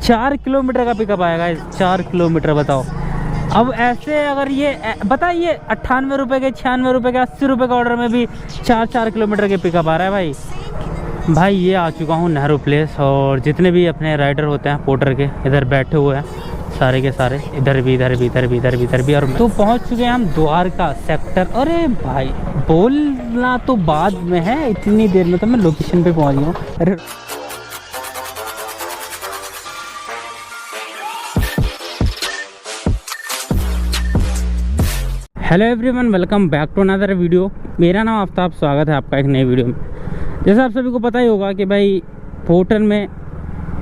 4 kilometre का pickup आएगा, 4 kilometre बताओ। अब ऐसे अगर ये बताइए 98 रुपये के, 96 रुपये के, 80 रुपये का ऑर्डर में भी 4 किलोमीटर के पिकअप आ रहा है भाई। ये आ चुका हूँ नेहरू प्लेस, और जितने भी अपने राइडर होते हैं पोर्टर के इधर बैठे हुए हैं सारे के सारे, इधर भी इधर भी इधर भी इधर भी इधर भी। और तो पहुँच चुके हैं हम द्वारका सेक्टर। अरे भाई बोलना तो बाद में है, इतनी देर में तो मैं लोकेशन पे पहुँच गया हूँ। अरे hello everyone, welcome back to another video. मेरा नाम आफ्ताब, स्वागत है आपका एक नई वीडियो में। जैसा आप सभी को पता ही होगा कि भाई पोर्टल में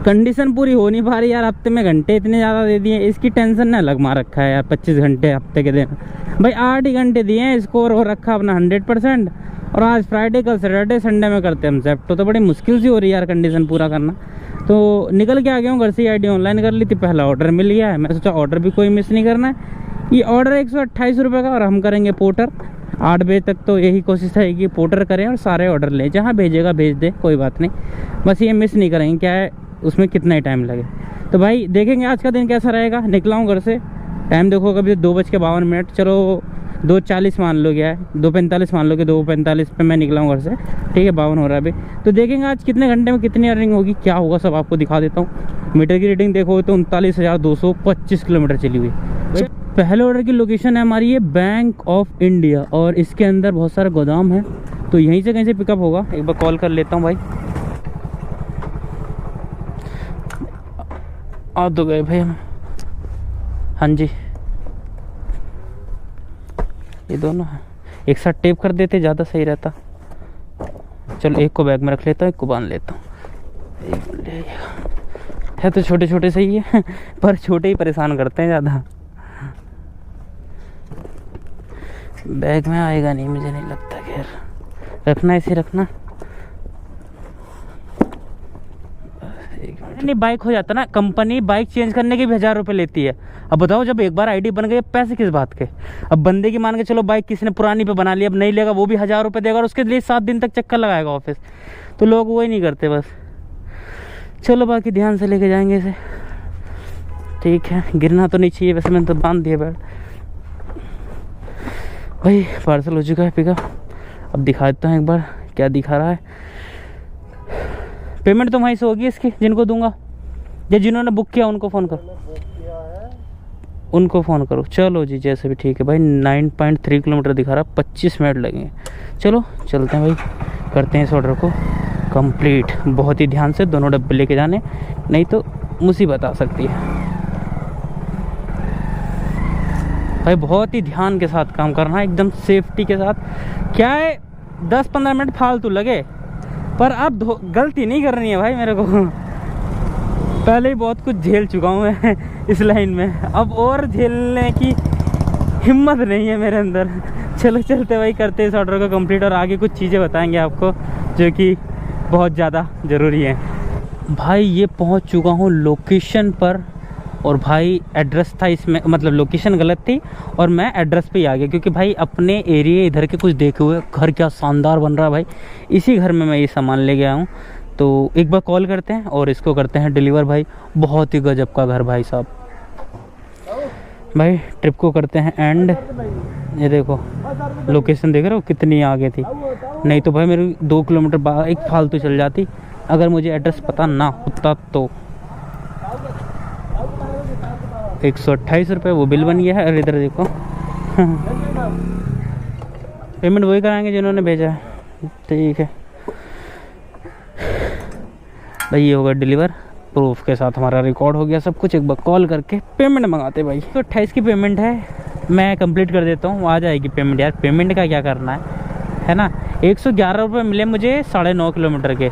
कंडीशन पूरी हो नहीं पा रही यार। हफ्ते में घंटे इतने ज़्यादा दे दिए, इसकी टेंशन ने अलग मार रखा है यार। 25 घंटे हफ्ते के दिन भाई 8 ही घंटे दिए हैं, स्कोर हो रखा अपना 100%। और आज फ्राइडे, कल सैटरडे, संडे में करते हैं हम सेप्टो, तो बड़ी मुश्किल सी हो रही है यार कंडीशन पूरा करना। तो निकल के आ गया हूँ घर से, आईडी ऑनलाइन कर ली थी, पहला ऑर्डर मिल गया है। मैं सोचा ऑर्डर भी कोई मिस नहीं करना है। ये ऑर्डर 128 रुपये का, और हम करेंगे पोर्टर। 8 बजे तक तो यही कोशिश है कि पोर्टर करें और सारे ऑर्डर लें, जहाँ भेजेगा भेज दे, कोई बात नहीं, बस ये मिस नहीं करेंगे। क्या है उसमें कितना ही टाइम लगे, तो भाई देखेंगे आज का दिन कैसा रहेगा। निकला हूँ घर से, टाइम देखो कभी 2:52, चलो 2:40 मान लो, गया है 2:45 मान लो कि 2:45 पे मैं निकला हूँ घर से, ठीक है। 52 हो रहा है अभी। तो देखेंगे आज कितने घंटे में कितनी अर्निंग होगी, क्या होगा सब आपको दिखा देता हूँ। मीटर की रीडिंग देखो तो 39,225 किलोमीटर चली हुई। पहले ऑर्डर की लोकेशन है हमारी ये बैंक ऑफ इंडिया, और इसके अंदर बहुत सारे गोदाम है, तो यहीं से कहीं से पिकअप होगा। एक बार कॉल कर लेता हूँ भाई। आ तो गए भाई हम। हाँ जी, ये दोनों एक साथ टेप कर देते ज़्यादा सही रहता। चलो एक को बैग में रख लेता हूँ, एक को बांध लेता हूँ। है तो छोटे छोटे सही है पर छोटे ही परेशान करते हैं ज़्यादा। बैग में आएगा नहीं, मुझे नहीं लगता। खैर रखना, ऐसे रखना। नहीं बाइक हो जाता ना, कंपनी बाइक चेंज करने के भी 1000 रुपये लेती है। अब बताओ जब एक बार आईडी बन गई, पैसे किस बात के। अब बंदे की मान के चलो बाइक किसी ने पुरानी पे बना ली, अब नहीं लेगा वो भी 1000 रुपये देगा, और उसके लिए 7 दिन तक चक्कर लगाएगा ऑफिस। तो लोग वो ही नहीं करते बस। चलो बाकी ध्यान से लेके जाएंगे इसे, ठीक है। गिरना तो नहीं चाहिए, वैसे मैंने तो बांध दिया बैग। भाई पार्सल हो चुका है पिकअप। अब दिखा देता हूँ एक बार क्या दिखा रहा है। पेमेंट तो वहीं से होगी इसकी, जिनको दूंगा या जिन्होंने बुक किया उनको फ़ोन करो, उनको फ़ोन करो। चलो जी जैसे भी ठीक है भाई। 9.3 किलोमीटर दिखा रहा, 25 मिनट लगेंगे। चलो चलते हैं भाई, करते हैं इस ऑर्डर को कंप्लीट। बहुत ही ध्यान से दोनों डब्बे लेके जाने, नहीं तो मुसीबत आ सकती है भाई। बहुत ही ध्यान के साथ काम करना है, एकदम सेफ्टी के साथ। क्या है 10-15 मिनट फालतू लगे, पर अब गलती नहीं करनी है भाई मेरे को। पहले ही बहुत कुछ झेल चुका हूँ मैं इस लाइन में, अब और झेलने की हिम्मत नहीं है मेरे अंदर। चलो चलते भाई, करते इस ऑर्डर को कंप्लीट, और आगे कुछ चीज़ें बताएंगे आपको जो कि बहुत ज़्यादा ज़रूरी है। भाई ये पहुँच चुका हूँ लोकेशन पर, और भाई एड्रेस था इसमें, मतलब लोकेशन गलत थी और मैं एड्रेस पे ही आ गया, क्योंकि भाई अपने एरिया इधर के कुछ देखे हुए। घर क्या शानदार बन रहा है भाई, इसी घर में मैं ये सामान ले गया हूँ। तो एक बार कॉल करते हैं और इसको करते हैं डिलीवर भाई। बहुत ही गजब का घर भाई साहब। भाई ट्रिप को करते हैं एंड। ये देखो लोकेशन देख रहे हो कितनी आगे थी, नहीं तो भाई मेरी 2 किलोमीटर बाइक फालतू चल जाती अगर मुझे एड्रेस पता ना होता तो। 128 रुपये वो बिल बन गया है। और इधर देखो पेमेंट वही कराएंगे जिन्होंने भेजा है, ठीक है भाई। ये होगा डिलीवर, प्रूफ के साथ हमारा रिकॉर्ड हो गया सब कुछ। एक बार कॉल करके पेमेंट मंगाते भाई। तो 28 की पेमेंट है, मैं कंप्लीट कर देता हूँ, आ जाएगी पेमेंट। यार पेमेंट का क्या करना है ना। 111 रुपये मिले मुझे 9.5 किलोमीटर के,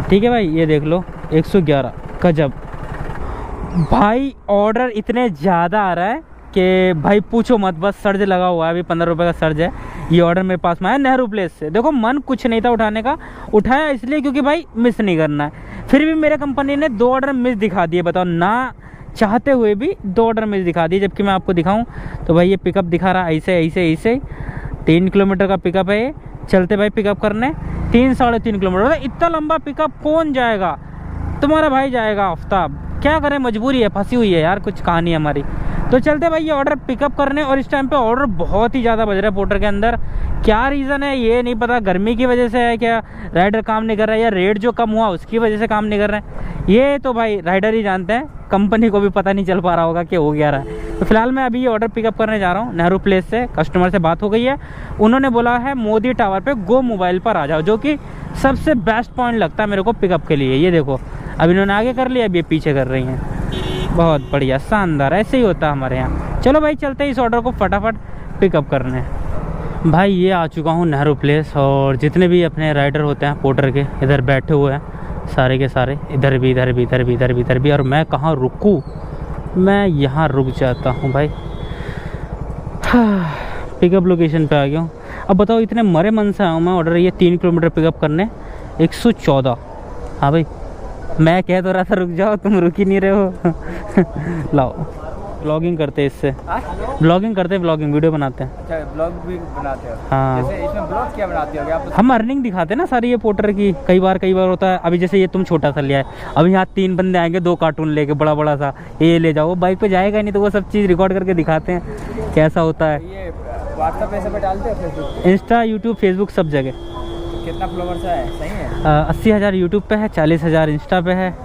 ठीक है भाई। ये देख लो 111 का। जब भाई ऑर्डर इतने ज़्यादा आ रहा है कि भाई पूछो मत, बस सर्ज लगा हुआ है। अभी 15 रुपये का सर्ज है। ये ऑर्डर मेरे पास में आया नेहरू प्लेस से। देखो मन कुछ नहीं था उठाने का, उठाया इसलिए क्योंकि भाई मिस नहीं करना है। फिर भी मेरे कंपनी ने 2 ऑर्डर मिस दिखा दिए, बताओ ना चाहते हुए भी 2 ऑर्डर मिस दिखा दिए। जबकि मैं आपको दिखाऊं तो भाई ये पिकअप दिखा रहा है ऐसे ऐसे ऐसे। 3 किलोमीटर का पिकअप है ये। चलते भाई पिकअप करने 3-3.5 किलोमीटर। इतना लंबा पिकअप कौन जाएगा, तुम्हारा भाई जाएगा आफ्ताब। क्या करें, मजबूरी है, फंसी हुई है यार कुछ कहानी हमारी। तो चलते भाई ये ऑर्डर पिकअप करने। और इस टाइम पे ऑर्डर बहुत ही ज़्यादा बज रहा है पोर्टर के अंदर। क्या रीज़न है ये नहीं पता, गर्मी की वजह से है क्या, राइडर काम नहीं कर रहा है, या रेट जो कम हुआ उसकी वजह से काम नहीं कर रहे हैं, ये तो भाई राइडर ही जानते हैं, कंपनी को भी पता नहीं चल पा रहा होगा कि हो गया रहा है। तो फिलहाल मैं अभी ये ऑर्डर पिकअप करने जा रहा हूँ नेहरू प्लेस से। कस्टमर से बात हो गई है, उन्होंने बोला है मोदी टावर पे गो मोबाइल पर आ जाओ, जो कि सबसे बेस्ट पॉइंट लगता है मेरे को पिकअप के लिए। ये देखो अब इन्होंने आगे कर लिया, अब ये पीछे कर रही हैं। बहुत बढ़िया, शानदार, ऐसे ही होता है हमारे यहाँ। चलो भाई चलते हैं इस ऑर्डर को फटाफट पिकअप करने। भाई ये आ चुका हूँ नेहरू प्लेस, और जितने भी अपने राइडर होते हैं पोर्टर के इधर बैठे हुए हैं सारे के सारे, इधर भी इधर भी इधर भी इधर भी इधर भी। और मैं कहाँ रुकूँ, मैं यहाँ रुक जाता हूँ भाई। पिकअप लोकेशन पे आ गया हूँ। अब बताओ इतने मरे मन से आया हूँ मैं ऑर्डर ये 3 किलोमीटर पिकअप करने, 114। हाँ भाई मैं कह तो रहा था रुक जाओ, तुम रुक ही नहीं रहे हो। लाओ ब्लॉगिंग करते हैं इससे, ब्लॉगिंग करते हैं, ब्लॉगिंग वीडियो बनाते हैं। अच्छा ब्लॉग भी बनाते हो? हाँ जैसे इसमें ब्लॉग क्या बनाते हो आप? हम अर्निंग दिखाते हैं ना सारी ये पोर्टर की। कई बार होता है, अभी जैसे ये तुम छोटा सा लिया है, अभी यहाँ 3 बंदे आएंगे 2 कार्टून लेके बड़ा बड़ा सा, ये ले जाओ, बाइक पे जाएगा नहीं, तो वो सब चीज़ रिकॉर्ड करके दिखाते हैं कैसा होता है। ये व्हाट्सएप पे सब डालते हो? फेसबुक, इंस्टा, यूट्यूब, फेसबुक, सब जगह। कितना फॉलोवर्स है? सही है। 80,000 यूट्यूब पे है, 40,000 इंस्टा पे है।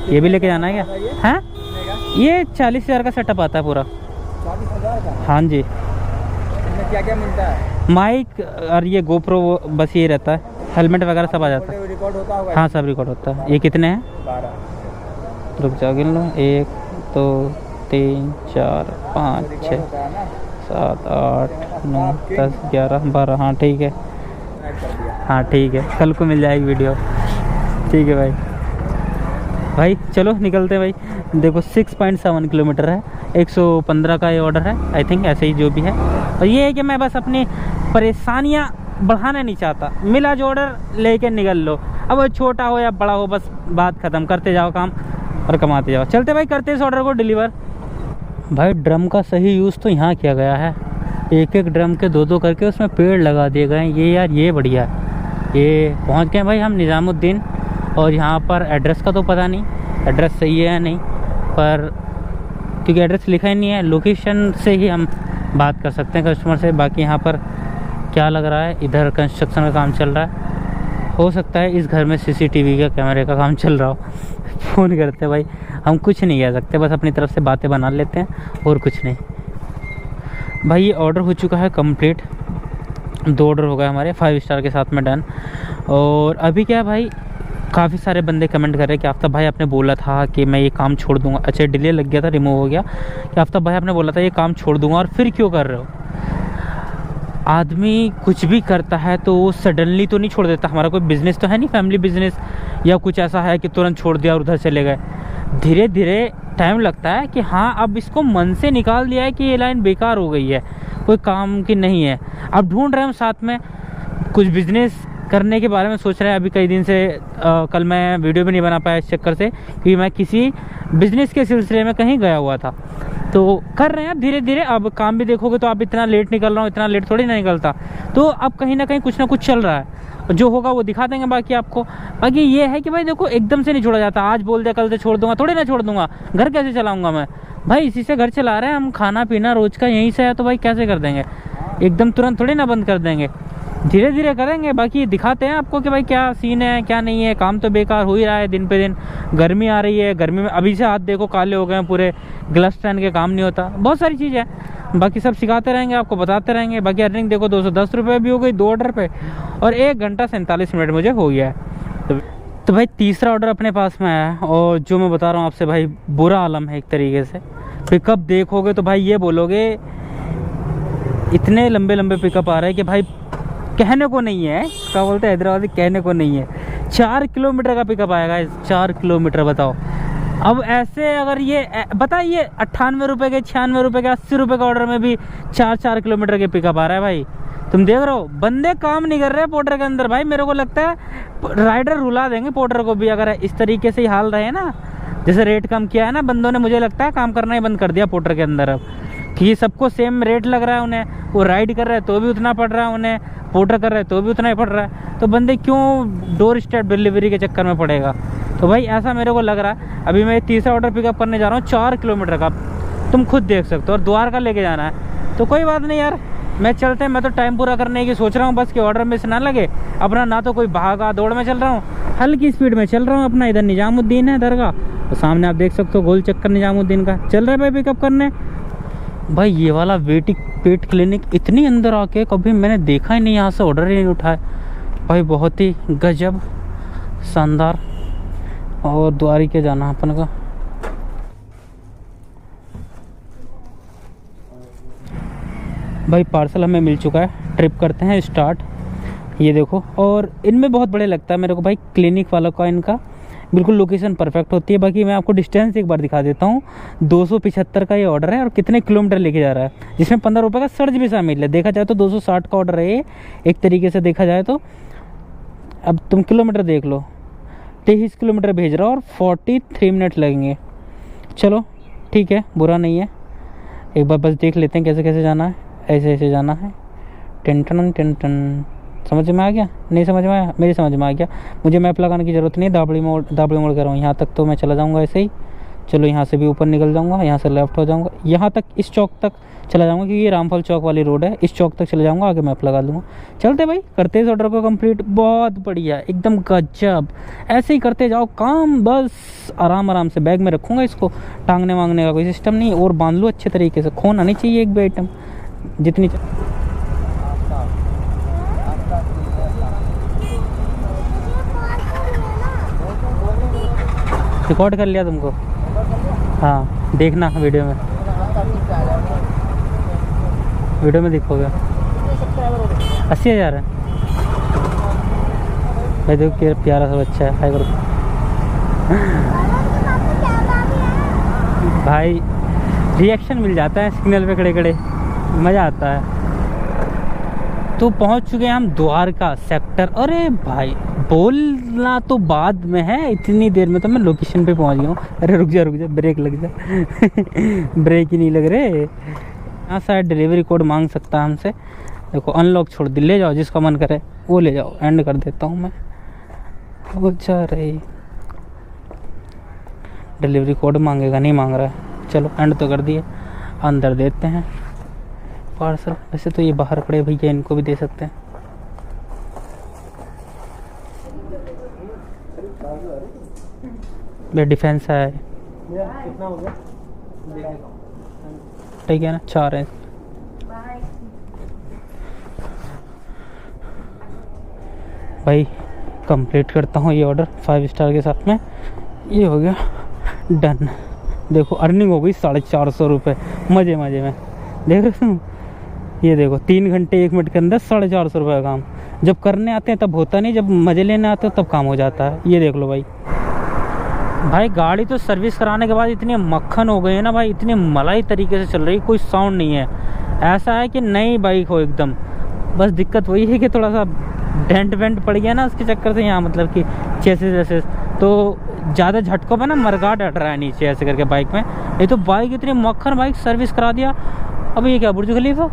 ये भी लेके जाना है क्या? हैं ये 40,000 का सेटअप आता है पूरा। 40,000 का? हाँ जी। इसमें क्या क्या मिलता है? माइक और ये गोप्रो, बस ये रहता है, हेलमेट वगैरह सब आ जाता है। रिकॉर्ड होता होगा? हाँ सब रिकॉर्ड होता है। ये कितने हैं? 12। रुक जाओ गिन लो, 1 2 3 4 5 6 7 8 9 10 11 12। हाँ ठीक है, हाँ ठीक है, कल को मिल जाएगी वीडियो। ठीक है भाई चलो निकलते हैं भाई। देखो 6.7 किलोमीटर है, 115 का ये ऑर्डर है आई थिंक, ऐसे ही जो भी है। और ये है कि मैं बस अपनी परेशानियाँ बढ़ाना नहीं चाहता, मिला जो ऑर्डर लेके निकल लो, अब वो छोटा हो या बड़ा हो, बस बात ख़त्म, करते जाओ काम और कमाते जाओ। चलते भाई करते इस ऑर्डर को डिलीवर। भाई ड्रम का सही यूज़ तो यहाँ किया गया है, एक एक ड्रम के 2-2 करके उसमें पेड़ लगा दिए गए हैं। ये यार ये बढ़िया है। ये पहुँच गए भाई हम निज़ामुद्दीन, और यहाँ पर एड्रेस का तो पता नहीं एड्रेस सही है या नहीं, पर क्योंकि एड्रेस लिखा ही नहीं है, लोकेशन से ही हम बात कर सकते हैं कस्टमर से। बाकी यहाँ पर क्या लग रहा है, इधर कंस्ट्रक्शन का काम चल रहा है, हो सकता है इस घर में CCTV का कैमरे का काम चल रहा हो। फ़ोन करते भाई, हम कुछ नहीं कह सकते, बस अपनी तरफ से बातें बना लेते हैं और कुछ नहीं। भाई ये ऑर्डर हो चुका है कंप्लीट, 2 ऑर्डर हो गए हमारे 5 स्टार के साथ में डन। और अभी क्या है भाई, काफ़ी सारे बंदे कमेंट कर रहे हैं कि आफ्ताब भाई आपने बोला था कि मैं ये काम छोड़ दूंगा। अच्छा डिले लग गया था, रिमूव हो गया, कि आफ्ताब भाई आपने बोला था ये काम छोड़ दूंगा, और फिर क्यों कर रहे हो? आदमी कुछ भी करता है तो वो सडनली तो नहीं छोड़ देता। हमारा कोई बिज़नेस तो है नहीं, फैमिली बिजनेस या कुछ ऐसा है कि तुरंत छोड़ दिया और उधर चले गए। धीरे धीरे टाइम लगता है कि हाँ अब इसको मन से निकाल दिया है कि ये लाइन बेकार हो गई है, कोई काम की नहीं है। अब ढूंढ रहे हैं हम साथ में कुछ बिज़नेस करने के बारे में सोच रहे हैं। अभी कई दिन से कल मैं वीडियो भी नहीं बना पाया इस चक्कर से, क्योंकि मैं किसी बिज़नेस के सिलसिले में कहीं गया हुआ था। तो कर रहे हैं धीरे धीरे। अब काम भी देखोगे तो आप इतना लेट निकल रहा हूँ, इतना लेट थोड़ी ना निकलता। तो अब कहीं ना कहीं कुछ ना कुछ चल रहा है, जो होगा वो दिखा देंगे बाकी आपको। बाकी ये है कि भाई देखो एकदम से नहीं छोड़ा जाता, आज बोल दिया कल से छोड़ दूंगा, थोड़ी ना छोड़ दूंगा। घर कैसे चलाऊंगा मैं भाई, इसी से घर चला रहे हैं हम, खाना पीना रोज का यहीं से है, तो भाई कैसे कर देंगे एकदम तुरंत थोड़ी ना बंद कर देंगे, धीरे धीरे करेंगे। बाकी दिखाते हैं आपको कि भाई क्या सीन है क्या नहीं है। काम तो बेकार हो ही रहा है दिन पे दिन, गर्मी आ रही है, गर्मी में अभी से हाथ देखो काले हो गए हैं पूरे, ग्लव्स पहन के काम नहीं होता, बहुत सारी चीज़ है। बाकी सब सिखाते रहेंगे, आपको बताते रहेंगे। बाकी अर्निंग देखो 210 रुपये भी हो गई 2 ऑर्डर पे, और 1 घंटा 47 मिनट मुझे हो गया है। तो भाई तीसरा ऑर्डर अपने पास में आया है, और जो मैं बता रहा हूँ आपसे भाई बुरा आलम है एक तरीके से। पिकअप देखोगे तो भाई ये बोलोगे इतने लंबे लंबे पिकअप आ रहे हैं कि भाई कहने को नहीं है, क्या बोलते हैं हैदराबादी, कहने को नहीं है। 4 किलोमीटर का पिकअप आएगा, 4 किलोमीटर बताओ। अब ऐसे अगर ये बताइए 98 रुपये के, 96 रुपये के, 80 रुपये का ऑर्डर में भी 4 किलोमीटर के पिकअप आ रहा है भाई। तुम देख रहे हो बंदे काम नहीं कर रहे पोर्टर के अंदर। भाई मेरे को लगता है राइडर रुला देंगे पोर्टर को भी, अगर इस तरीके से ही हाल रहे ना, जैसे रेट कम किया है ना बंदों ने, मुझे लगता है काम करना ही बंद कर दिया पोर्टर के अंदर अब, कि सबको सेम रेट लग रहा है उन्हें। वो राइड कर रहे हैं तो भी उतना पड़ रहा है उन्हें, पोर्टर कर रहे हैं तो भी उतना ही पड़ रहा है। तो बंदे क्यों डोर स्टेप डिलीवरी के चक्कर में पड़ेगा। तो भाई ऐसा मेरे को लग रहा है। अभी मैं तीसरा ऑर्डर पिकअप करने जा रहा हूँ 4 किलोमीटर का, तुम खुद देख सकते हो, और द्वारका लेके जाना है। तो कोई बात नहीं यार, मैं चलते हैं, मैं तो टाइम पूरा करने की सोच रहा हूँ बस कि ऑर्डर मिस ना लगे अपना। ना तो कोई भागा दौड़ में चल रहा हूँ, हल्की स्पीड में चल रहा हूँ अपना। इधर निजामुद्दीन है दरगाह, तो सामने आप देख सकते हो गोल चक्कर निजामुद्दीन का। चल रहा है भाई पिकअप करने। भाई ये वाला पेट क्लिनिक इतनी अंदर आके कभी मैंने देखा ही नहीं, यहाँ से ऑर्डर ही नहीं उठाया भाई। बहुत ही गजब शानदार। और द्वारिका जाना अपन का। भाई पार्सल हमें मिल चुका है, ट्रिप करते हैं स्टार्ट। ये देखो, और इनमें बहुत बड़े लगता है मेरे को भाई क्लिनिक वालों का, इनका बिल्कुल लोकेशन परफेक्ट होती है। बाकी मैं आपको डिस्टेंस एक बार दिखा देता हूँ। 275 का ये ऑर्डर है और कितने किलोमीटर लेके जा रहा है, जिसमें 15 रुपये का सर्च भी शामिल है। देखा जाए तो 260 का ऑर्डर है ये, एक तरीके से देखा जाए तो। अब तुम किलोमीटर देख लो, 23 किलोमीटर भेज रहा हो और 43 मिनट लगेंगे। चलो ठीक है, बुरा नहीं है। एक बार बस देख लेते हैं कैसे कैसे जाना है। ऐसे ऐसे जाना है। टेंटन टेंटन, समझ में आ गया? नहीं समझ में आया? मेरी समझ में आ गया। मुझे मैप लगाने की ज़रूरत नहीं है। दाबड़ी मोड़ कर रहा हूँ, यहाँ तक तो मैं चला जाऊँगा ऐसे ही। चलो यहाँ से भी ऊपर निकल जाऊँगा, यहाँ से लेफ्ट हो जाऊँगा, यहाँ तक इस चौक तक चला जाऊँगा, क्योंकि ये रामफल चौक वाली रोड है। इस चौक तक चले जाऊँगा, आगे मैप लगा लूँगा। चलते भाई, करते इस ऑर्डर को कंप्लीट। बहुत बढ़िया, एकदम गजब। ऐसे ही करते जाओ काम, बस आराम आराम से। बैग में रखूँगा इसको, टांगने वांगने का कोई सिस्टम नहीं, और बांध लो अच्छे तरीके से। खोना नहीं चाहिए एक भी आइटम, जितनी रिकॉर्ड कर लिया तुमको। हाँ देखना वीडियो में, वीडियो में दिखोगे। 80,000 है भाई। देखो क्या प्यारा सा बच्चा है। हाय करो भाई, रिएक्शन मिल जाता है सिग्नल पे खड़े खड़े, मज़ा आता है। तो पहुंच चुके हैं हम द्वारका सेक्टर। अरे भाई बोलना तो बाद में है, इतनी देर में तो मैं लोकेशन पे पहुंच गया हूँ। अरे रुक जा ब्रेक लग जा ब्रेक ही नहीं लग रहे। यहाँ शायद डिलीवरी कोड मांग सकता है हमसे। देखो अनलॉक छोड़ दी, ले जाओ जिसका मन करे वो ले जाओ। एंड कर देता हूँ मैं। वो जा रही, डिलीवरी कोड मांगेगा, नहीं मांग रहा है। चलो एंड तो कर दिए, अंदर देते हैं पार्सल। वैसे तो ये बाहर पड़े भैया, इनको भी दे सकते हैं। ये डिफेंस है। कितना हो गया? ठीक है ना, 4 है। भाई कंप्लीट करता हूँ ये ऑर्डर 5 स्टार के साथ में। ये हो गया डन। देखो अर्निंग हो गई 450 रुपये, मज़े मज़े में। देख रहे हो, ये देखो 3 घंटे 1 मिनट के अंदर 450 रुपये का काम। जब करने आते हैं तब होता नहीं, जब मज़े लेने आते हो तब काम हो जाता है। ये देख लो भाई। भाई गाड़ी तो सर्विस कराने के बाद इतने मक्खन हो गए हैं ना भाई, इतने मलाई तरीके से चल रही, कोई साउंड नहीं है। ऐसा है कि नई बाइक हो एकदम। बस दिक्कत वही है कि थोड़ा सा डेंट वेंट पड़ गया ना, उसके चक्कर से यहाँ मतलब कि चेसिस वेसिस तो ज़्यादा झटकों पे ना मरगाट हट रहा है नीचे ऐसे करके बाइक में। नहीं तो बाइक इतनी मक्खन, बाइक सर्विस करा दिया। अब ये क्या बुर्ज खलीफा,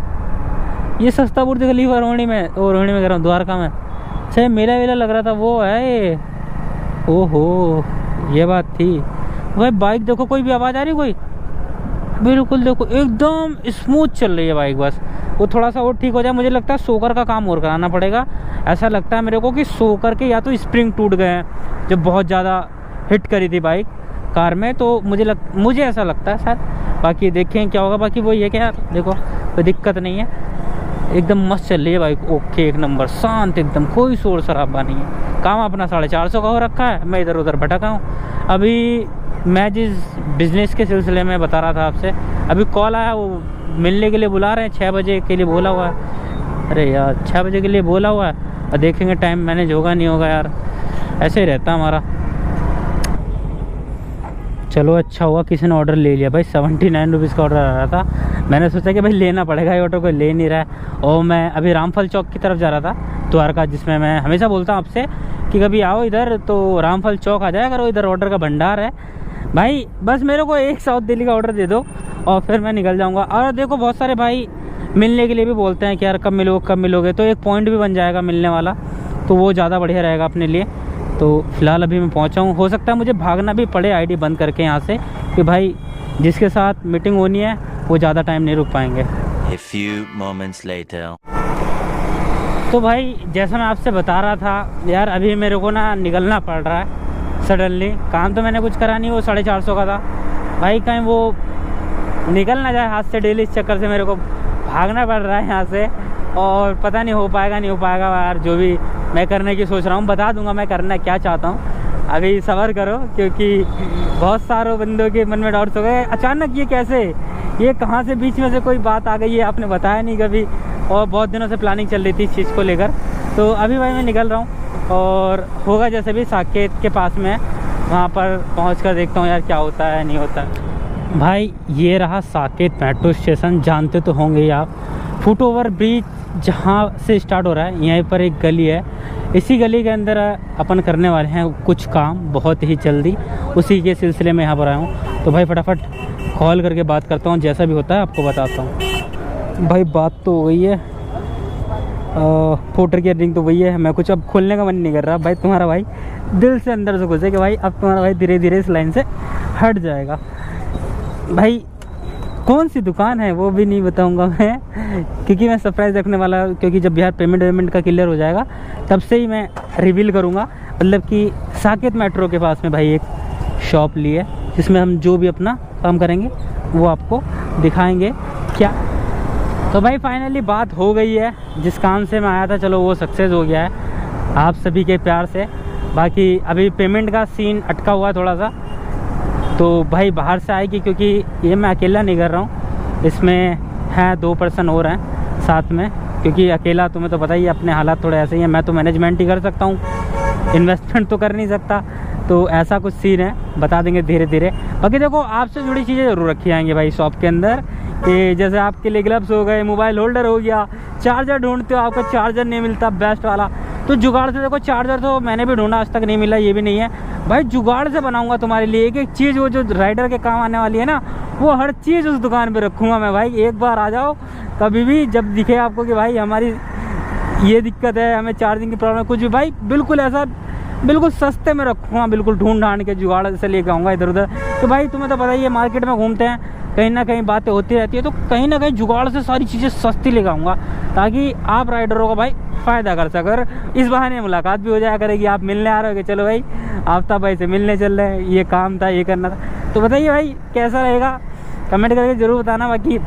ये सस्ता बुर्ज खलीफा रोहिणी में, और रोहिणी में कह रहा हूँ द्वारका में। अच्छा मेला वेला लग रहा था वो है ये। ओहो ये बात थी भाई। बाइक देखो, कोई भी आवाज़ आ रही कोई? बिल्कुल देखो एकदम स्मूथ चल रही है बाइक। बस वो थोड़ा सा और ठीक हो जाए, मुझे लगता है सोकर का काम और कराना पड़ेगा। ऐसा लगता है मेरे को कि सोकर के या तो स्प्रिंग टूट गए हैं, जब बहुत ज़्यादा हिट करी थी बाइक कार में, तो मुझे ऐसा लगता है शायद। बाकी देखें क्या होगा। बाकी वही है कि यार देखो कोई दिक्कत नहीं है, एकदम मस्त चल रही है बाइक। ओके एक नंबर, शांत एकदम, कोई शोर शराबा नहीं है। काम अपना 450 का हो रखा है, मैं इधर उधर भटका हूँ। अभी मैं जिस बिज़नेस के सिलसिले में बता रहा था आपसे, अभी कॉल आया, वो मिलने के लिए बुला रहे हैं। 6 बजे के लिए बोला हुआ है। अरे यार 6 बजे के लिए बोला हुआ है, और देखेंगे टाइम मैनेज होगा नहीं होगा यार, ऐसे ही रहता हमारा। चलो अच्छा हुआ किसी ने ऑर्डर ले लिया भाई। 79 रुपीज़ का ऑर्डर आ रहा था। मैंने सोचा कि भाई लेना पड़ेगा, ये ऑर्डर कोई ले नहीं रहा है। और मैं अभी रामफल चौक की तरफ जा रहा था, द्वारका, जिसमें मैं हमेशा बोलता हूँ आपसे कि कभी आओ इधर तो रामफल चौक आ जाया करो, इधर ऑर्डर का भंडार है भाई। बस मेरे को एक साउथ दिल्ली का ऑर्डर दे दो और फिर मैं निकल जाऊँगा। और देखो बहुत सारे भाई मिलने के लिए भी बोलते हैं कि यार कब मिलोगे, तो एक पॉइंट भी बन जाएगा मिलने वाला, तो वो ज़्यादा बढ़िया रहेगा अपने लिए। तो फ़िलहाल अभी मैं पहुंचा हूं। हो सकता है मुझे भागना भी पड़े आईडी बंद करके यहाँ से, कि भाई जिसके साथ मीटिंग होनी है वो ज़्यादा टाइम नहीं रुक पाएंगे। A few moments later. तो भाई जैसा मैं आपसे बता रहा था यार, अभी मेरे को ना निकलना पड़ रहा है सडनली। काम तो मैंने कुछ करा नहीं, वो 450 का था भाई, कहीं वो निकल ना जाए हाथ से। डेली इस चक्कर से मेरे को भागना पड़ रहा है यहाँ से, और पता नहीं हो पाएगा नहीं हो पाएगा यार। जो भी मैं करने की सोच रहा हूँ बता दूंगा मैं करना क्या चाहता हूँ, अभी सब्र करो, क्योंकि बहुत सारे बंदों के मन में डाउट्स हो गए अचानक ये कैसे, ये कहाँ से बीच में से कोई बात आ गई है, आपने बताया नहीं कभी, और बहुत दिनों से प्लानिंग चल रही थी इस चीज़ को लेकर। तो अभी भाई मैं निकल रहा हूँ, और होगा जैसे भी साकेत के पास में, वहाँ पर पहुँच कर देखता हूँ यार क्या होता है नहीं होता है। भाई ये रहा साकेत मेट्रो स्टेशन, जानते तो होंगे ही आप। फुट ओवर ब्रिज जहाँ से स्टार्ट हो रहा है, यहीं पर एक गली है, इसी गली के अंदर अपन करने वाले हैं कुछ काम बहुत ही जल्दी, उसी के सिलसिले में यहाँ पर आया हूँ। तो भाई फटाफट कॉल करके बात करता हूँ, जैसा भी होता है आपको बताता हूँ। भाई बात तो हो गई है, पोर्टर की अर्निंग तो वही है। मैं कुछ अब खोलने का मन नहीं कर रहा भाई, तुम्हारा भाई दिल से अंदर से घुसे कि भाई अब तुम्हारा भाई धीरे धीरे इस लाइन से हट जाएगा। भाई कौन सी दुकान है वो भी नहीं बताऊंगा मैं, क्योंकि मैं सरप्राइज़ रखने वाला, क्योंकि जब यार पेमेंट का क्लियर हो जाएगा तब से ही मैं रिवील करूंगा। मतलब कि साकेत मेट्रो के पास में भाई एक शॉप ली है, जिसमें हम जो भी अपना काम करेंगे वो आपको दिखाएंगे क्या। तो भाई फाइनली बात हो गई है, जिस काम से मैं आया था चलो वो सक्सेस हो गया है आप सभी के प्यार से। बाकी अभी पेमेंट का सीन अटका हुआ है थोड़ा सा, तो भाई बाहर से आएगी, क्योंकि ये मैं अकेला नहीं कर रहा हूँ, इसमें है 2 पर्सन और हैं साथ में, क्योंकि अकेला तुम्हें तो पता ही है अपने हालात थोड़े ऐसे ही हैं। मैं तो मैनेजमेंट ही कर सकता हूँ, इन्वेस्टमेंट तो कर नहीं सकता। तो ऐसा कुछ सीन है, बता देंगे धीरे धीरे। बाकी देखो आपसे जुड़ी चीज़ें ज़रूर रखी जाएंगी भाई शॉप के अंदर, कि जैसे आपके लिए ग्लव्स हो गए, मोबाइल होल्डर हो गया, चार्जर ढूंढते हो आपका चार्जर नहीं मिलता बेस्ट वाला, तो जुगाड़ से देखो चार्जर तो मैंने भी ढूंढा आज तक नहीं मिला, ये भी नहीं है भाई, जुगाड़ से बनाऊंगा तुम्हारे लिए एक एक चीज़। वो जो राइडर के काम आने वाली है ना, वो हर चीज़ उस दुकान पे रखूँगा मैं भाई। एक बार आ जाओ कभी भी, जब दिखे आपको कि भाई हमारी ये दिक्कत है, हमें चार्जिंग की प्रॉब्लम कुछ भी, भाई बिल्कुल ऐसा बिल्कुल सस्ते में रखूँगा, बिल्कुल ढूंढ ढांड के जुगाड़ से लेके आऊँगा इधर उधर। तो भाई तुम्हें तो पता ही है मार्केट में घूमते हैं, कहीं ना कहीं बातें होती रहती है, तो कहीं ना कहीं जुगाड़ से सारी चीज़ें सस्ती लेकर आऊँगा, ताकि आप राइडरों का भाई फ़ायदा कर सकर। इस बहाने मुलाकात भी हो जाया करेगी, आप मिलने आ रहे हो कि चलो भाई आफ्ताब भाई से मिलने चल रहे हैं, ये काम था ये करना था। तो बताइए भाई कैसा रहेगा, कमेंट करके ज़रूर बताना। बाकी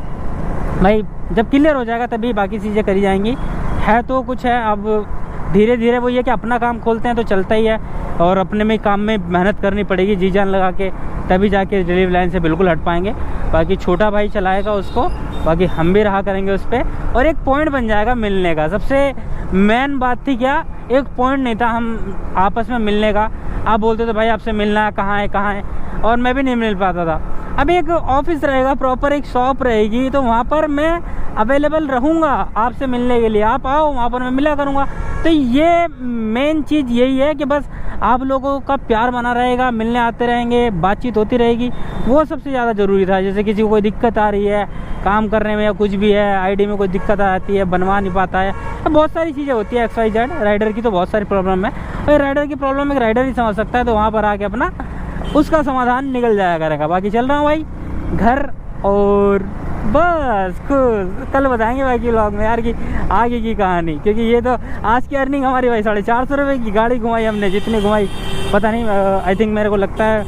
भाई जब क्लियर हो जाएगा तभी बाकी चीज़ें करी जाएंगी, है तो कुछ है। अब धीरे धीरे वो ये कि अपना काम खोलते हैं तो चलता ही है, और अपने में काम में मेहनत करनी पड़ेगी जी जान लगा के, तभी जाके डिलीवरी लाइन से बिल्कुल हट पाएंगे। बाकी छोटा भाई चलाएगा उसको, बाकी हम भी रहा करेंगे उस पर, और एक पॉइंट बन जाएगा मिलने का। सबसे मेन बात थी क्या, एक पॉइंट नहीं था हम आपस में मिलने का। आप बोलते थे भाई आपसे मिलना है कहाँ है, और मैं भी नहीं मिल पाता था। अब एक ऑफिस रहेगा, प्रॉपर एक शॉप रहेगी, तो वहाँ पर मैं अवेलेबल रहूँगा आपसे मिलने के लिए। आप आओ वहाँ पर मैं मिला करूँगा। तो ये मेन चीज़ यही है कि बस आप लोगों का प्यार बना रहेगा, मिलने आते रहेंगे, बातचीत होती रहेगी, वो सबसे ज़्यादा ज़रूरी था। जैसे किसी को कोई दिक्कत आ रही है काम करने में या कुछ भी है, आईडी में कोई दिक्कत आती है, बनवा नहीं पाता है, बहुत सारी चीज़ें होती है XYZ। राइडर की तो बहुत सारी प्रॉब्लम है, और राइडर की प्रॉब्लम एक राइडर ही समझ सकता है, तो वहाँ पर आके अपना उसका समाधान निकल जाया करेगा। बाकी चल रहा हूँ भाई घर, और बस खुश। कल बताएंगे भाई की व्लॉग में यार कि आगे की कहानी, क्योंकि ये तो आज की अर्निंग हमारी भाई 450 रुपये की गाड़ी घुमाई हमने, जितनी घुमाई पता नहीं, आई थिंक मेरे को लगता है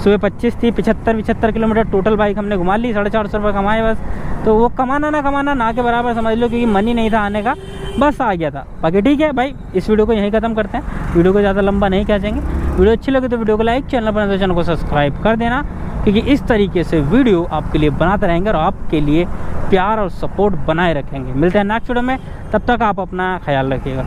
सुबह 25 थी, 75 किलोमीटर टोटल बाइक हमने घुमा ली, 450 रुपये कमाए बस। तो वो कमाना ना के बराबर समझ लो, क्योंकि मनी नहीं था आने का, बस आ गया था। बाकी ठीक है भाई, इस वीडियो को यहीं ख़त्म करते हैं, वीडियो को ज़्यादा लंबा नहीं खींचेंगे। वीडियो अच्छी लगे तो वीडियो को लाइक, चैनल पर चैनल को सब्सक्राइब कर देना, क्योंकि इस तरीके से वीडियो आपके लिए बनाते रहेंगे और आपके लिए प्यार और सपोर्ट बनाए रखेंगे। मिलते हैं नेक्स्ट वीडियो में, तब तक आप अपना ख्याल रखिएगा।